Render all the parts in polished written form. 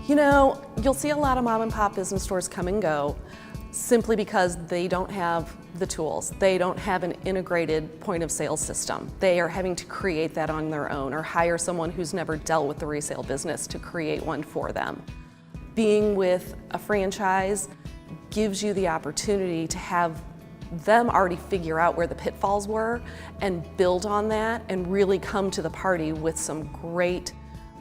You know, you'll see a lot of mom and pop business stores come and go simply because they don't have the tools. They don't have an integrated point of sale system. They are having to create that on their own or hire someone who's never dealt with the resale business to create one for them. Being with a franchise gives you the opportunity to have them already figure out where the pitfalls were and build on that and really come to the party with some great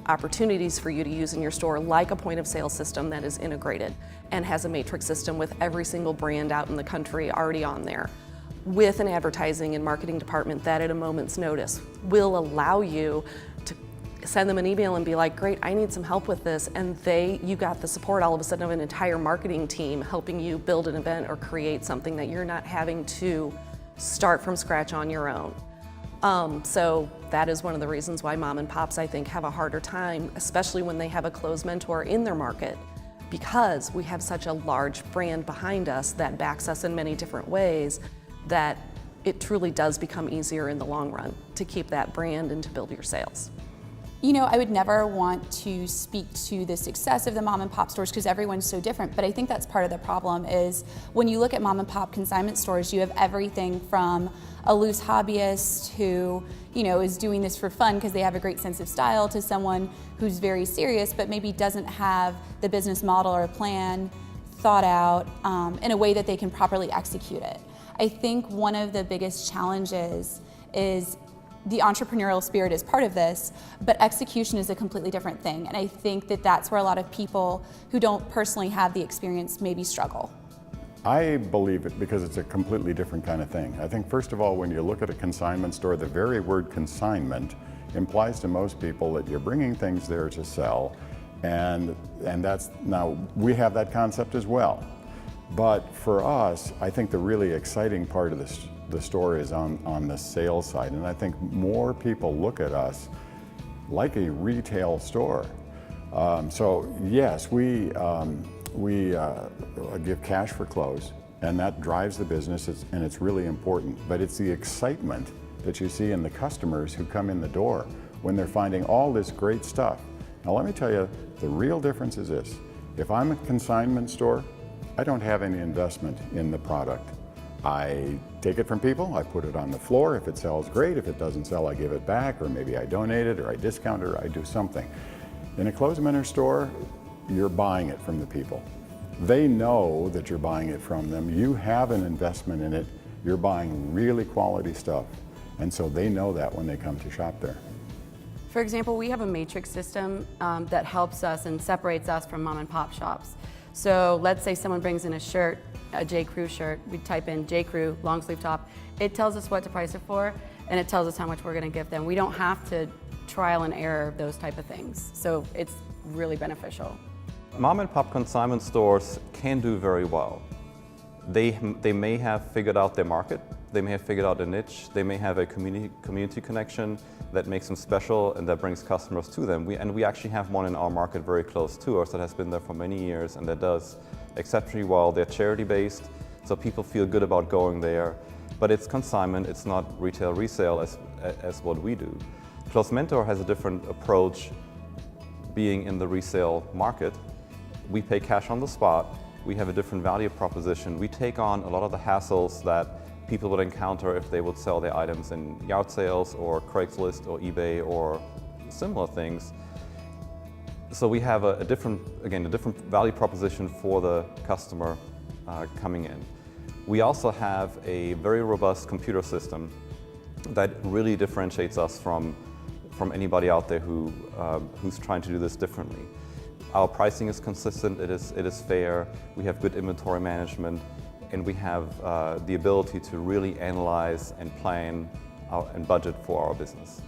opportunities for you to use in your store, like a point of sale system that is integrated and has a matrix system with every single brand out in the country already on there, with an advertising and marketing department that at a moment's notice will allow you to send them an email and be like, great, I need some help with this, and you got the support all of a sudden of an entire marketing team helping you build an event or create something that you're not having to start from scratch on your own. So that is one of the reasons why mom and pops, I think, have a harder time, especially when they have a closed mentor in their market, because we have such a large brand behind us that backs us in many different ways that it truly does become easier in the long run to keep that brand and to build your sales. You know, I would never want to speak to the success of the mom and pop stores because everyone's so different, but I think that's part of the problem is when you look at mom and pop consignment stores, you have everything from a loose hobbyist who, you know, is doing this for fun because they have a great sense of style to someone who's very serious but maybe doesn't have the business model or plan thought out in a way that they can properly execute it. I think one of the biggest challenges is the entrepreneurial spirit is part of this, but execution is a completely different thing. And I think that that's where a lot of people who don't personally have the experience maybe struggle. I believe it because it's a completely different kind of thing. I think first of all, when you look at a consignment store, the very word consignment implies to most people that you're bringing things there to sell, and that's, now we have that concept as well. But for us, I think the really exciting part of the store is on the sales side, and I think more people look at us like a retail store. So yes, we give cash for close, and that drives the business, and it's really important. But it's the excitement that you see in the customers who come in the door when they're finding all this great stuff. Now let me tell you, the real difference is this. If I'm a consignment store, I don't have any investment in the product. I take it from people, I put it on the floor. If it sells, great. If it doesn't sell, I give it back, or maybe I donate it, or I discount it, or I do something. In a closed-mentor store, you're buying it from the people. They know that you're buying it from them. You have an investment in it. You're buying really quality stuff. And so they know that when they come to shop there. For example, we have a matrix system that helps us and separates us from mom and pop shops. So let's say someone brings in a shirt, a J. Crew shirt, we type in J. Crew, long sleeve top. It tells us what to price it for, and it tells us how much we're gonna give them. We don't have to trial and error those type of things. So it's really beneficial. Mom and pop consignment stores can do very well. They may have figured out their market, they may have figured out a niche, they may have a community connection that makes them special and that brings customers to them. We actually have one in our market very close to us that has been there for many years and that does exceptionally well. They're charity-based, so people feel good about going there. But it's consignment, it's not retail resale as what we do. Closed Mentor has a different approach being in the resale market. We pay cash on the spot. We have a different value proposition. We take on a lot of the hassles that people would encounter if they would sell their items in yard sales or Craigslist or eBay or similar things. So we have a different value proposition for the customer coming in. We also have a very robust computer system that really differentiates us from anybody out there who's trying to do this differently. Our pricing is consistent, it is fair, we have good inventory management, and we have the ability to really analyze and plan and budget for our business.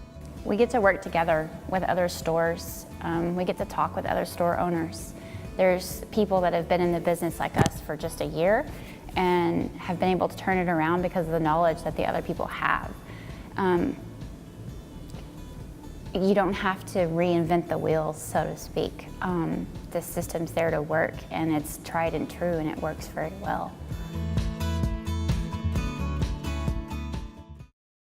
We get to work together with other stores. We get to talk with other store owners. There's people that have been in the business like us for just a year and have been able to turn it around because of the knowledge that the other people have. You don't have to reinvent the wheel, so to speak. The system's there to work, and it's tried and true, and it works very well.